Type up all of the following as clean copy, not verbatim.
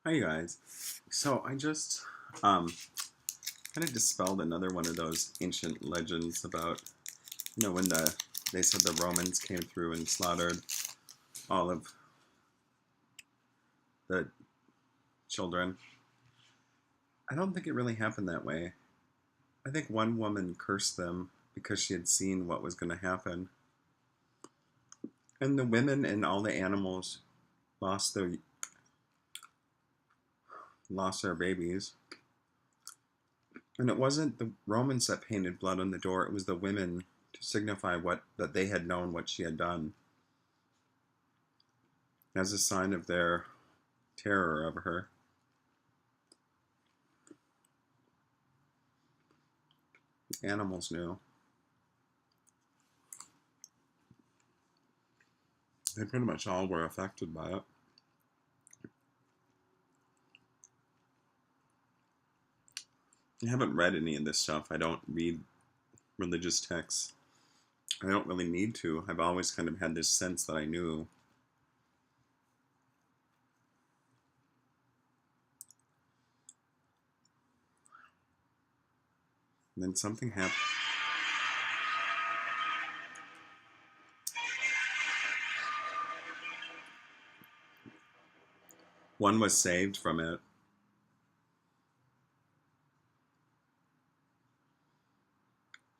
Hi, you guys. So I just um, kind of dispelled another one of those ancient legends about, when they said the Romans came through and slaughtered all of the children. I don't think it really happened that way. I think one woman cursed them because she had seen what was going to happen. And the women and all the animals lost their lost their babies. And it wasn't the Romans that painted blood on the door, it was the women to signify that they had known what she had done, as a sign of their terror of her. The animals knew. They pretty much all were affected by it. I haven't read any of this stuff. I don't read religious texts. I don't really need to. I've always kind of had this sense that I knew. And then something happened. One was saved from it.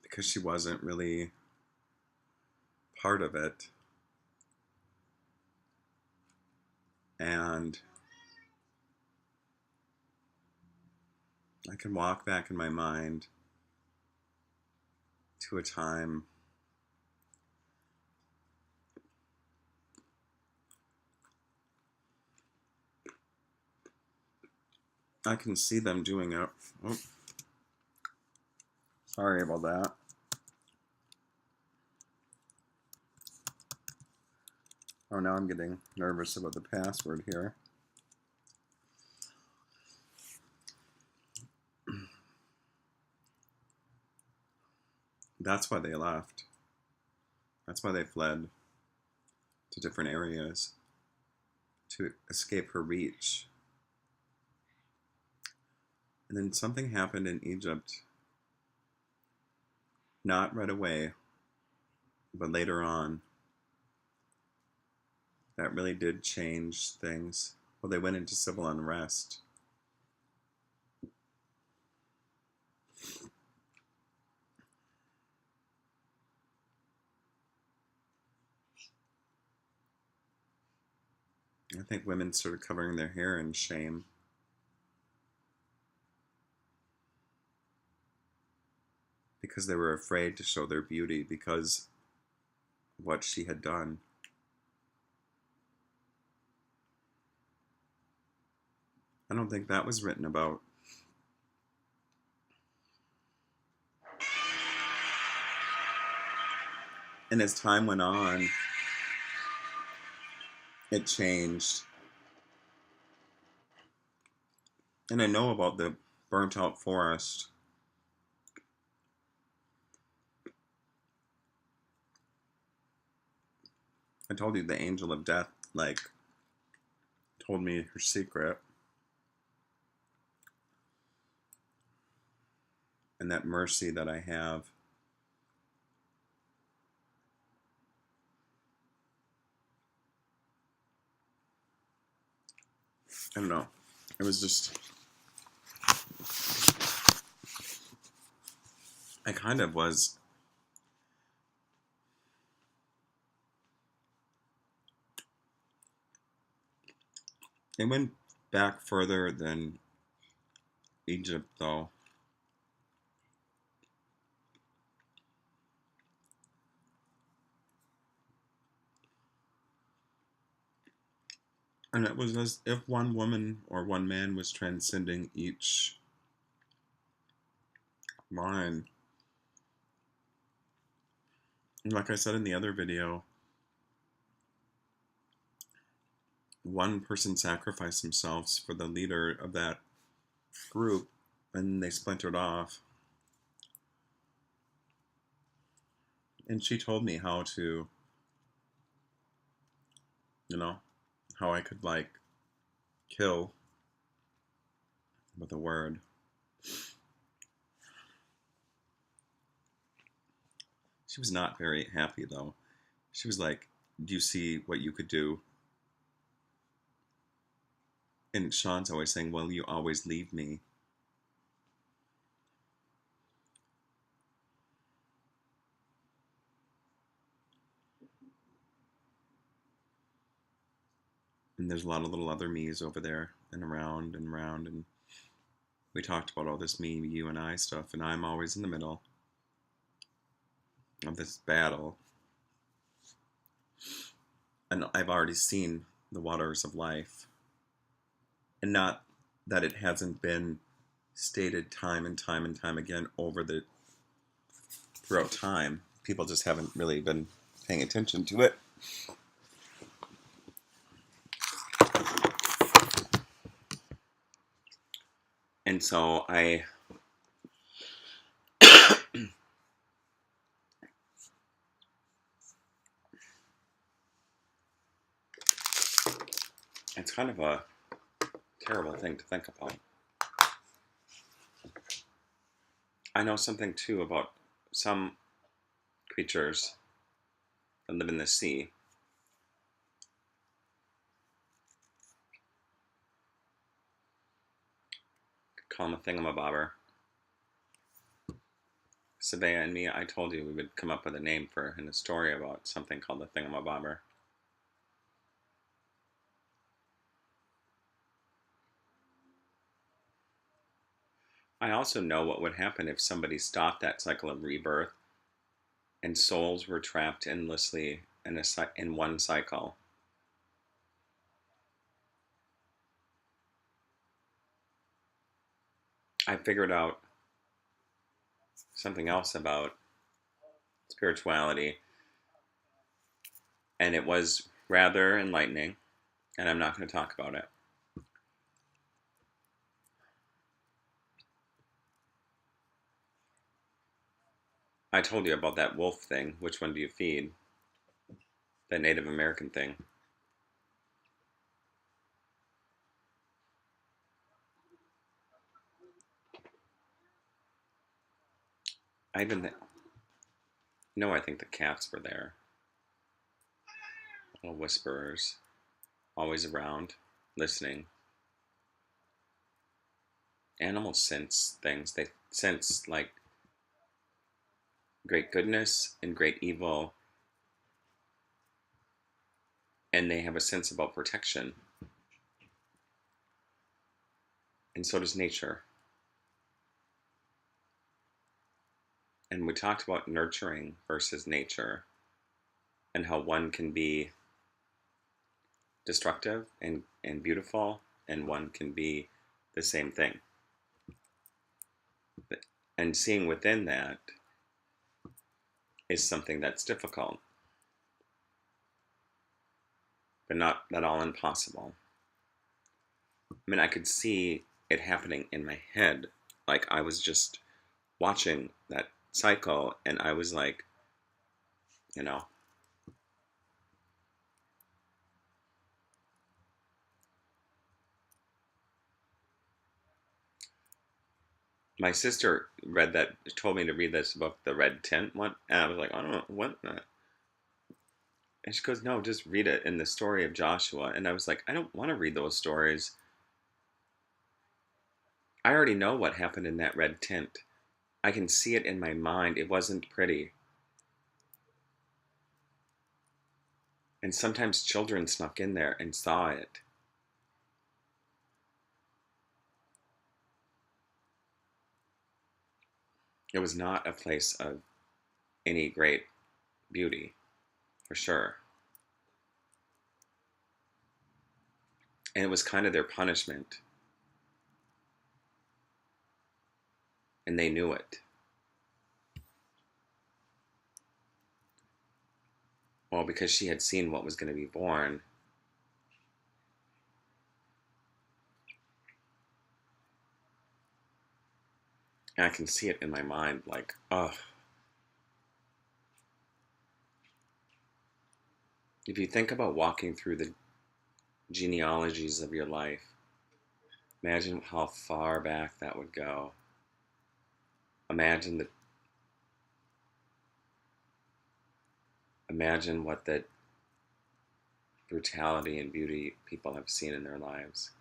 Because she wasn't really part of it. And I can walk back in my mind to a time I can see them doing it. Oh, sorry about that. Oh, now I'm getting nervous about the password here. That's why they left. That's why they fled to different areas, to escape her reach. And then something happened in Egypt, not right away, but later on, that really did change things. Well, they went into civil unrest. I think women started covering their hair in shame. Because they were afraid to show their beauty because of what she had done. I don't think that was written about. And as time went on, it changed. And I know about the burnt out forest. I told you the angel of death, told me her secret. And that mercy that I have. I don't know. It was just. I kind of was. It went back further than Egypt, though. And it was as if one woman or one man was transcending each line. And like I said in the other video, one person sacrificed themselves for the leader of that group, and they splintered off. And she told me how to, how I could, kill with a word. She was not very happy, though. She was like, "Do you see what you could do?" And Sean's always saying, "Well, you always leave me." And there's a lot of little other me's over there and around and around. And we talked about all this me, you, and I stuff. And I'm always in the middle of this battle. And I've already seen the waters of life. And not that it hasn't been stated time and time and time again throughout time. People just haven't really been paying attention to it. And so it's kind of a terrible thing to think about. I know something too about some creatures that live in the sea. Call them a thingamabobber. Sabea and me, I told you we would come up with a name for in a story about something called the thingamabobber. I also know what would happen if somebody stopped that cycle of rebirth and souls were trapped endlessly in one cycle. I figured out something else about spirituality, and it was rather enlightening, and I'm not going to talk about it. I told you about that wolf thing. Which one do you feed? That Native American thing. I even I think the cats were there. Little whisperers, always around, listening. Animals sense things. They sense like great goodness and great evil, and they have a sense about protection. And so does nature. And we talked about nurturing versus nature and how one can be destructive and beautiful, and one can be the same thing. And seeing within that is something that's difficult, but not at all impossible. I mean, I could see it happening in my head. Like, I was just watching that cycle, and I was like, you know, my sister told me to read this book, The Red Tent one, and I was like, I don't know, what? And she goes, no, just read it in the story of Joshua. And I was like, I don't want to read those stories. I already know what happened in that red tent. I can see it in my mind. It wasn't pretty. And sometimes children snuck in there and saw it. It was not a place of any great beauty, for sure. And it was kind of their punishment. And they knew it. Well, because she had seen what was going to be born. And I can see it in my mind, like, oh. If you think about walking through the genealogies of your life, Imagine how far back that would go. Imagine the imagine what the brutality and beauty people have seen in their lives.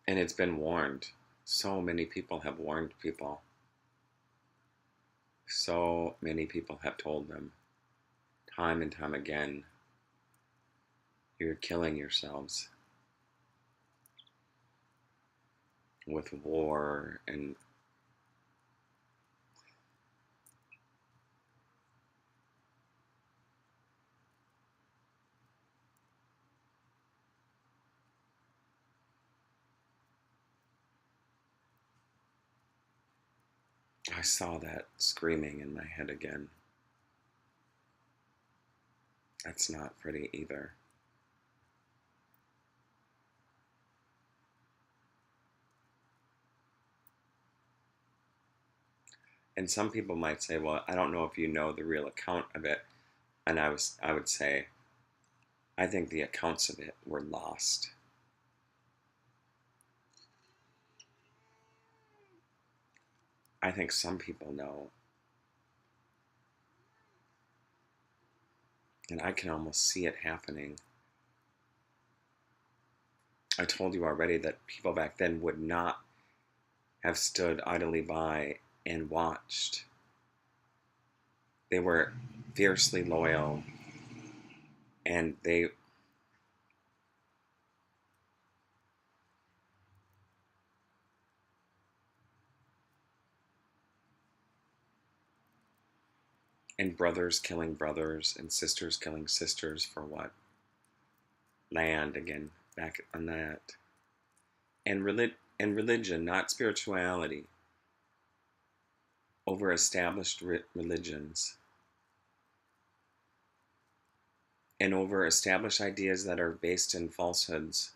And it's been warned. So many people have warned people. So many people have told them time and time again, you're killing yourselves with war and I saw that screaming in my head again. That's not pretty either. And some people might say, well, I don't know if you know the real account of it. And I would say, I think the accounts of it were lost. I think some people know. And I can almost see it happening. I told you already that people back then would not have stood idly by and watched. They were fiercely loyal, and brothers killing brothers and sisters killing sisters for what? Land again, back on that. And religion, not spirituality, over established religions and over established ideas that are based in falsehoods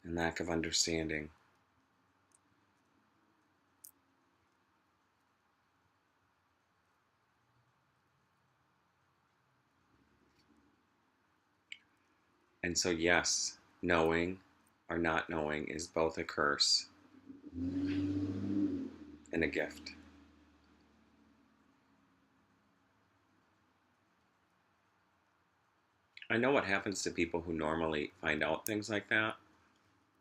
and lack of understanding. And so, yes, knowing or not knowing is both a curse and a gift. I know what happens to people who normally find out things like that,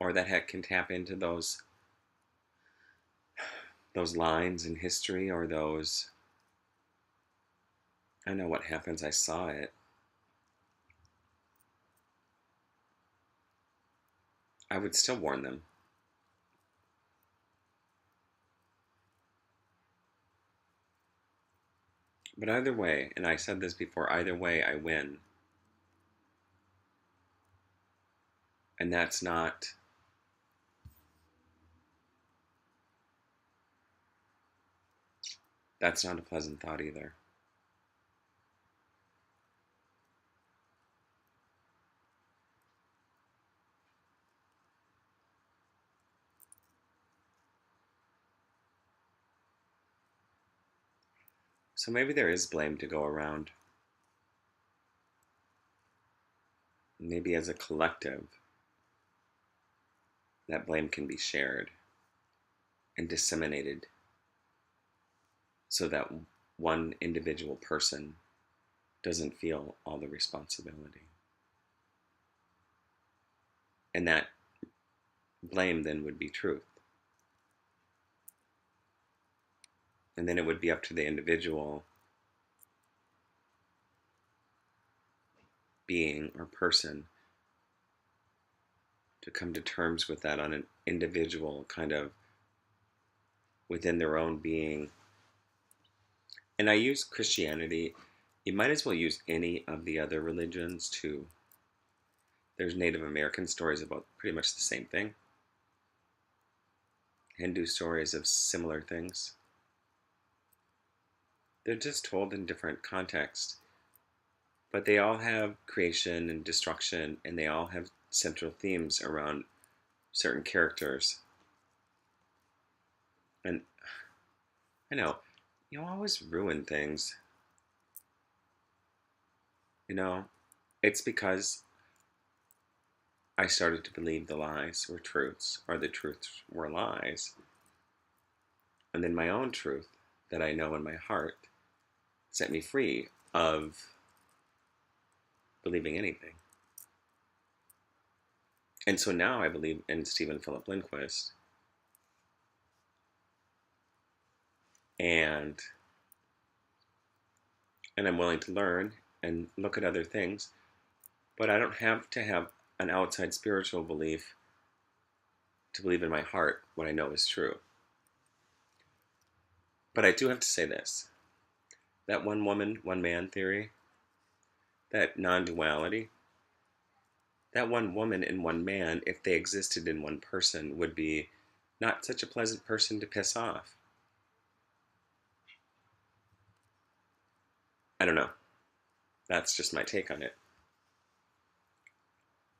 or that can tap into those lines in history, or those. I know what happens. I saw it. I would still warn them. But either way, and I said this before, either way I win. And that's not a pleasant thought either. So maybe there is blame to go around. Maybe as a collective, that blame can be shared and disseminated so that one individual person doesn't feel all the responsibility. And that blame then would be truth. And then it would be up to the individual being or person to come to terms with that on an individual kind of within their own being. And I use Christianity. You might as well use any of the other religions too. There's Native American stories about pretty much the same thing. Hindu stories of similar things. They're just told in different contexts. But they all have creation and destruction, and they all have central themes around certain characters. And I know, you always ruin things. You know, it's because I started to believe the lies were truths, or the truths were lies. And then my own truth that I know in my heart set me free of believing anything. And so now I believe in Stephen Philip Lindquist, and I'm willing to learn and look at other things, but I don't have to have an outside spiritual belief to believe in my heart what I know is true. But I do have to say this, that one woman, one man theory, that non duality, that one woman and one man, if they existed in one person, would be not such a pleasant person to piss off. I don't know. That's just my take on it.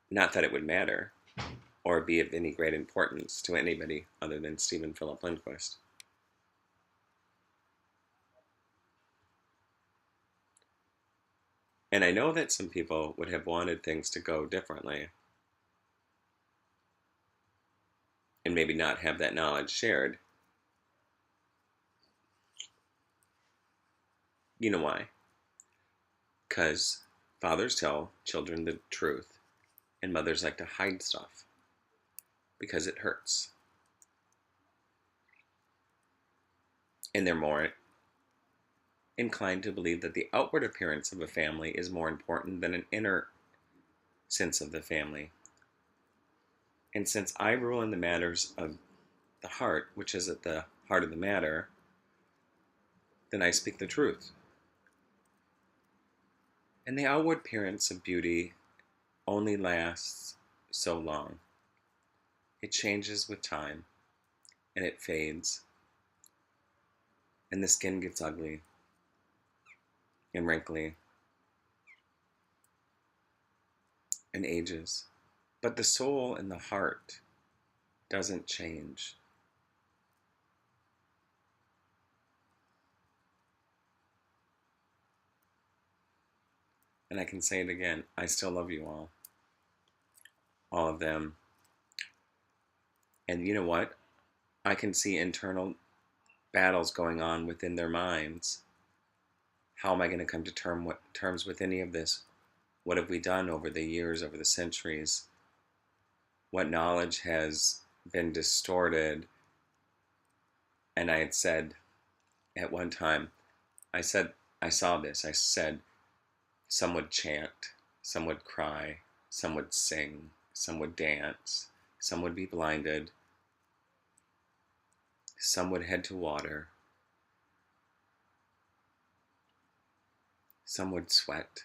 Not that it would matter or be of any great importance to anybody other than Stephen Philip Lindquist. And I know that some people would have wanted things to go differently and maybe not have that knowledge shared. You know why? Because fathers tell children the truth and mothers like to hide stuff because it hurts. And they're more inclined to believe that the outward appearance of a family is more important than an inner sense of the family. And since I rule in the matters of the heart, which is at the heart of the matter, then I speak the truth. And the outward appearance of beauty only lasts so long. It changes with time, and it fades, and the skin gets ugly and wrinkly and ages. But the soul and the heart doesn't change. And I can say it again, I still love you all of them. And you know what? I can see internal battles going on within their minds. How am I going to come to terms with any of this? What have we done over the years, over the centuries? What knowledge has been distorted? And I had said at one time, I saw this. I said, some would chant, some would cry, some would sing, some would dance, some would be blinded, some would head to water, some would sweat,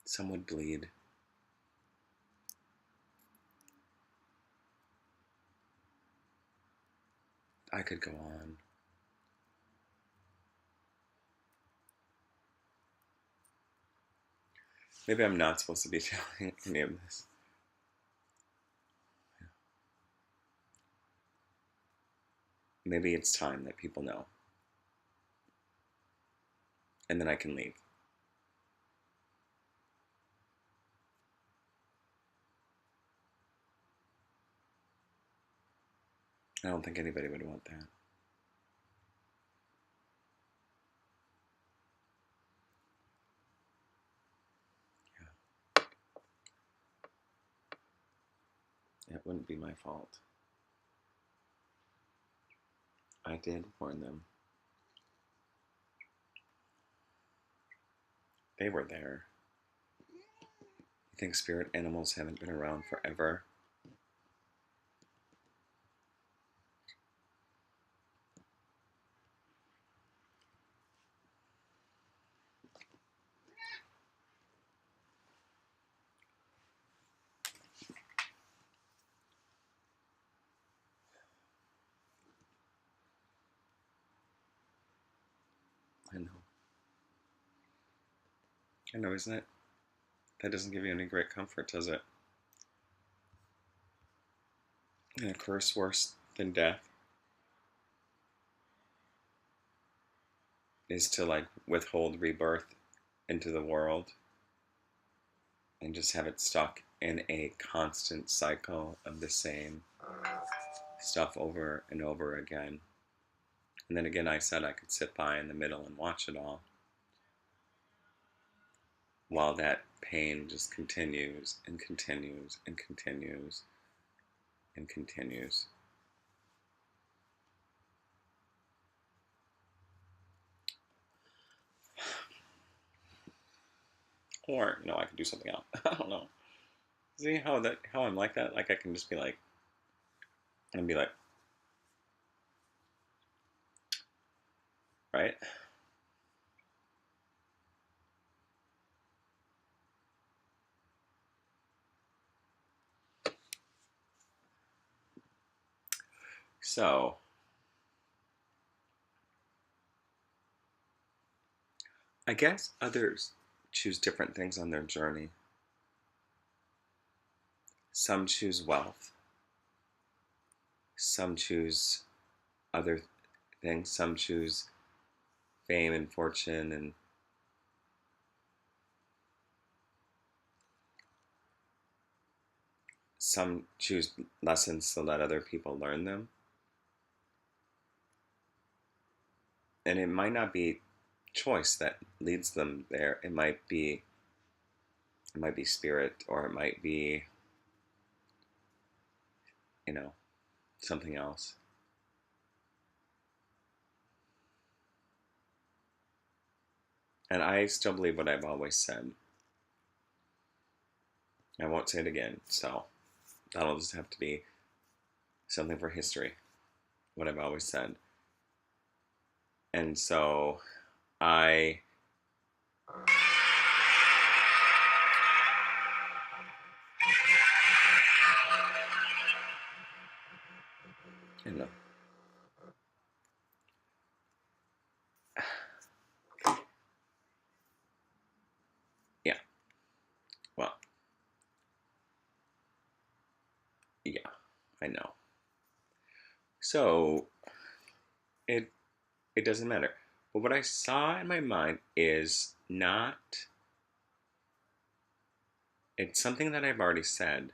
some would bleed. I could go on. Maybe I'm not supposed to be telling any of this. Maybe it's time that people know. And then I can leave. I don't think anybody would want that. It wouldn't be my fault. I did warn them. They were there. You think spirit animals haven't been around forever? I know. I know, isn't it? That doesn't give you any great comfort, does it? And a curse worse than death. is to like withhold rebirth into the world and just have it stuck in a constant cycle of the same stuff over and over again. And then again, I said I could sit by in the middle and watch it all while that pain just continues and continues and continues and continues. Or, I could do something else. I don't know. See how I'm like that? Like I can just be like, and be like, right? So, I guess others choose different things on their journey. Some choose wealth. Some choose other things. Some choose fame and fortune, and some choose lessons to let other people learn them. And it might not be choice that leads them there. It might be spirit, or it might be, you know, something else. And I still believe what I've always said. I won't say it again, so that'll just have to be something for history, what I've always said. And so I you know yeah, well, yeah, I know. So it it doesn't matter. But what I saw in my mind is not, it's something that I've already said.